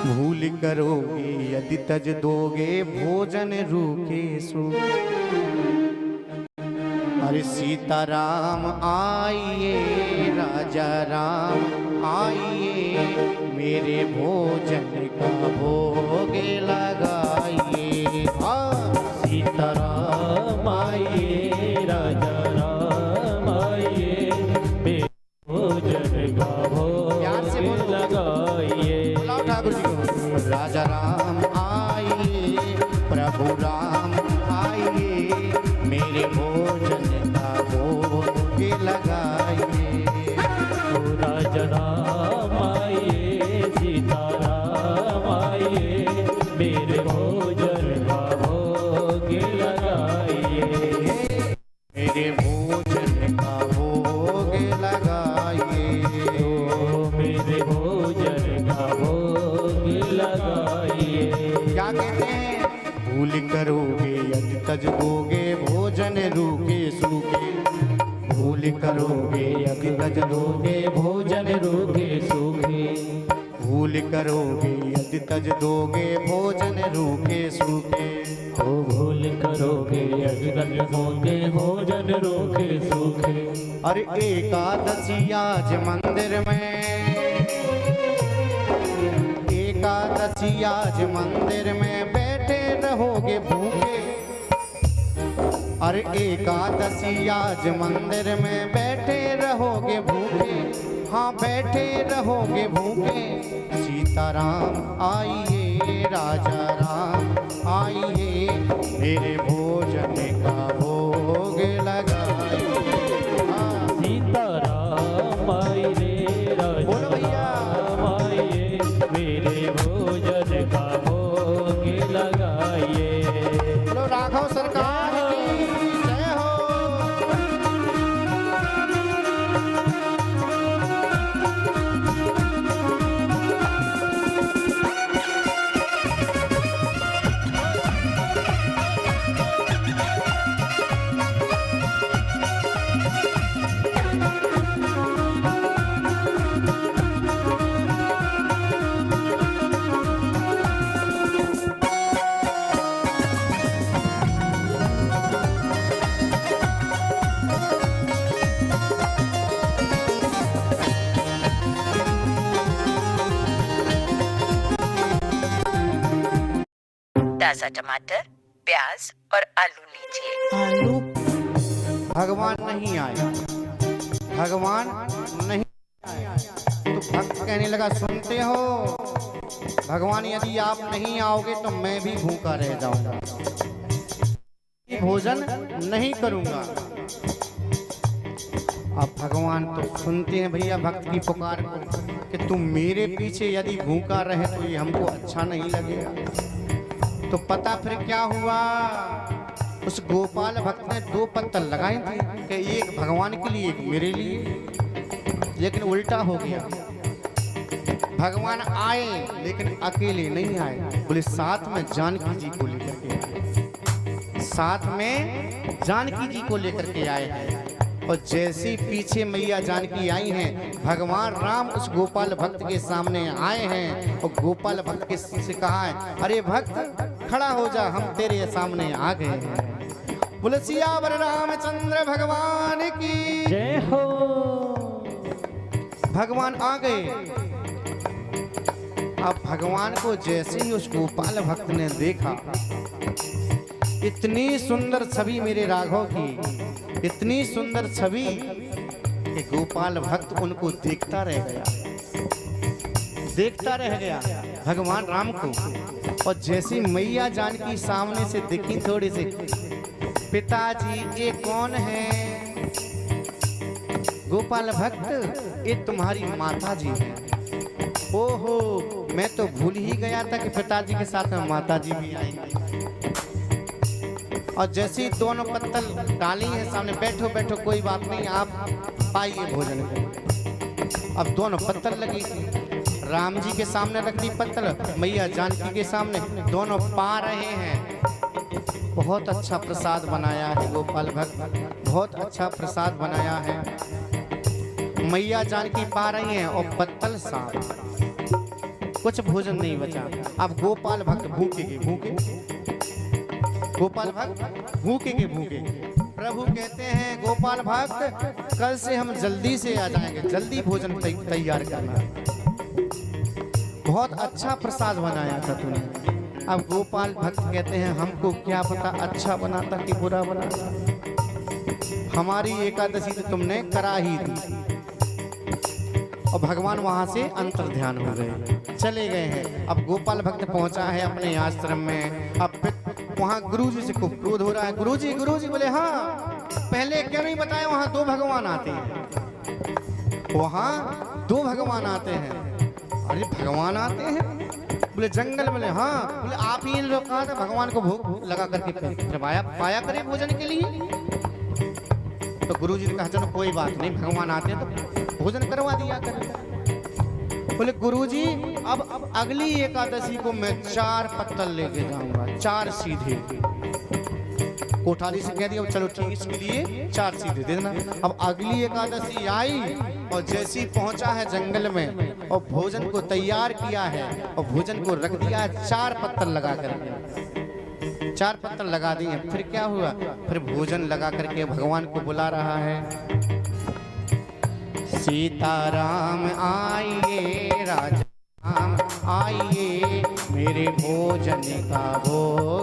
भूल करोगे यदि तज दोगे भोजन रूखे सो। अरे सीताराम आइए राजा राम आइए मेरे भोजन का भोग लगाइए। सीताराम आइए राजा राम आइए मेरे भोजन का भोग लगाइए। ठाकुर जी को राजा राम आइए प्रभु राम आइए मेरे भोजन का भोग लगाइए। राजा राम आइए सीताराम आइए मेरे भोजन का भोग लगाइए। मेरे भोजन का भोग लगाइए। मेरे भोजन का भोग लगाइए। क्या कहते हैं? भूल करोगे यदि तज दोगे भोजन रूखे सूखे। भूल करोगे यदि तज दोगे भोजन रूखे सूखे। भूल करोगे यदि तज दोगे भोजन रूखे सूखे। हो भूल करोगे यदि तज दोगे भोजन रूखे सूखे। अरे एकादशी आज मंदिर में एकादशी आज मंदिर में बैठे रहोगे भूखे। अरे एकादशी आज मंदिर में बैठे रहोगे भूखे। हाँ बैठे रहोगे भूखे। सीताराम आइए राजा राम आइए मेरे भोजन का भोग लगाइए। सीताराम आइए राजा राम आइए मेरे भोजन का भोग लगाइए। बोलो राघव सरकार की जय हो। ताजा टमाटर, प्याज और आलू लीजिए। आलू भगवान नहीं आए। भगवान नहीं आए तो भक्त कहने लगा सुनते हो भगवान यदि आप नहीं आओगे तो मैं भी भूखा रह जाऊंगा भोजन नहीं करूंगा। अब भगवान तो सुनते हैं भैया भक्त की पुकार को कि तुम मेरे पीछे यदि भूखा रहे तो ये हमको अच्छा नहीं लगेगा। तो पता फिर क्या हुआ? उस गोपाल भक्त ने 2 पत्तल लगाए थे कि एक भगवान के लिए एक मेरे लिए। लेकिन उल्टा हो गया। भगवान आए लेकिन अकेले नहीं आए। बोले साथ में जानकी जी को लेकर के आए। साथ में जानकी जी को लेकर के आए हैं। और जैसे पीछे मैया जानकी आई हैं भगवान राम उस गोपाल भक्त के सामने आए हैं और गोपाल भक्त के से कहा है अरे भक्त खड़ा हो जा हम तेरे सामने आ गए हैं। बोले सियावर रामचंद्र भगवान की जय हो। भगवान आ गए। अब भगवान को जैसे ही उस गोपाल भक्त ने देखा इतनी सुंदर छवि मेरे राघव की इतनी सुंदर छवि कि गोपाल भक्त उनको देखता रह गया भगवान राम को। और जैसी मैया जानकी सामने से दिखी थोड़ी सी पिताजी ये कौन है? गोपाल भक्त ये तुम्हारी माता जी है। ओहो मैं तो भूल ही गया था कि पिताजी के साथ में माता जी भी आएंगी। और जैसे ही दोनों पत्तल डाली है सामने बैठो बैठो कोई बात नहीं आप पाइए भोजन को। अब दोनों पत्तल लगी थी राम जी के सामने रख दी पत्तल मैया जानकी के सामने दोनों पा रहे हैं। बहुत अच्छा प्रसाद बनाया है गोपाल भक्त बहुत अच्छा प्रसाद बनाया है। मैया जानकी पा रही हैं और पत्तल साफ। कुछ भोजन नहीं बचा। अब गोपाल भक्त भूखे के भूखे, गोपाल भक्त भूखे के भूखे। प्रभु कहते हैं गोपाल भक्त कल से हम जल्दी से आ जाएंगे, जल्दी भोजन तैयार करना। बहुत अच्छा प्रसाद बनाया था तूने। अब गोपाल भक्त कहते हैं हमको क्या पता अच्छा बनाता कि बुरा बनाता, हमारी एकादशी तो तुमने करा ही दी। और भगवान वहां से अंतर ध्यान हो गए, चले गए हैं। अब गोपाल भक्त पहुंचा है अपने आश्रम में। अब वहां गुरुजी से खूब क्रोध हो रहा है। गुरुजी बोले हाँ पहले क्यों नहीं बताया, वहां 2 भगवान आते हैं, वहां 2 भगवान आते हैं। अरे भगवान आते हैं? बोले जंगल में। हाँ बोले आप ही लोग कहा था भगवान को भोग लगा करके पाया करे भोजन के लिए। तो गुरुजी ने कहा चलो कोई बात नहीं, भगवान आते हैं तो भोजन करवा दिया कर। बोले गुरुजी अब अगली एकादशी को मैं 4 पत्तल लेके जाऊंगा, 4 सीधे। कोठारी से कह दिया चलो ठीक, इसके लिए 4 सीधे दे देना। अब अगली एकादशी आई और जैसी पहुंचा है जंगल में और भोजन को तैयार किया है और भोजन को रख दिया है 4 पत्तल लगा कर, 4 पत्तल लगा दिए। फिर क्या हुआ, फिर भोजन लगा करके भगवान को बुला रहा है। सीताराम आइए, राजा राम आइए, मेरे भोजन का भोग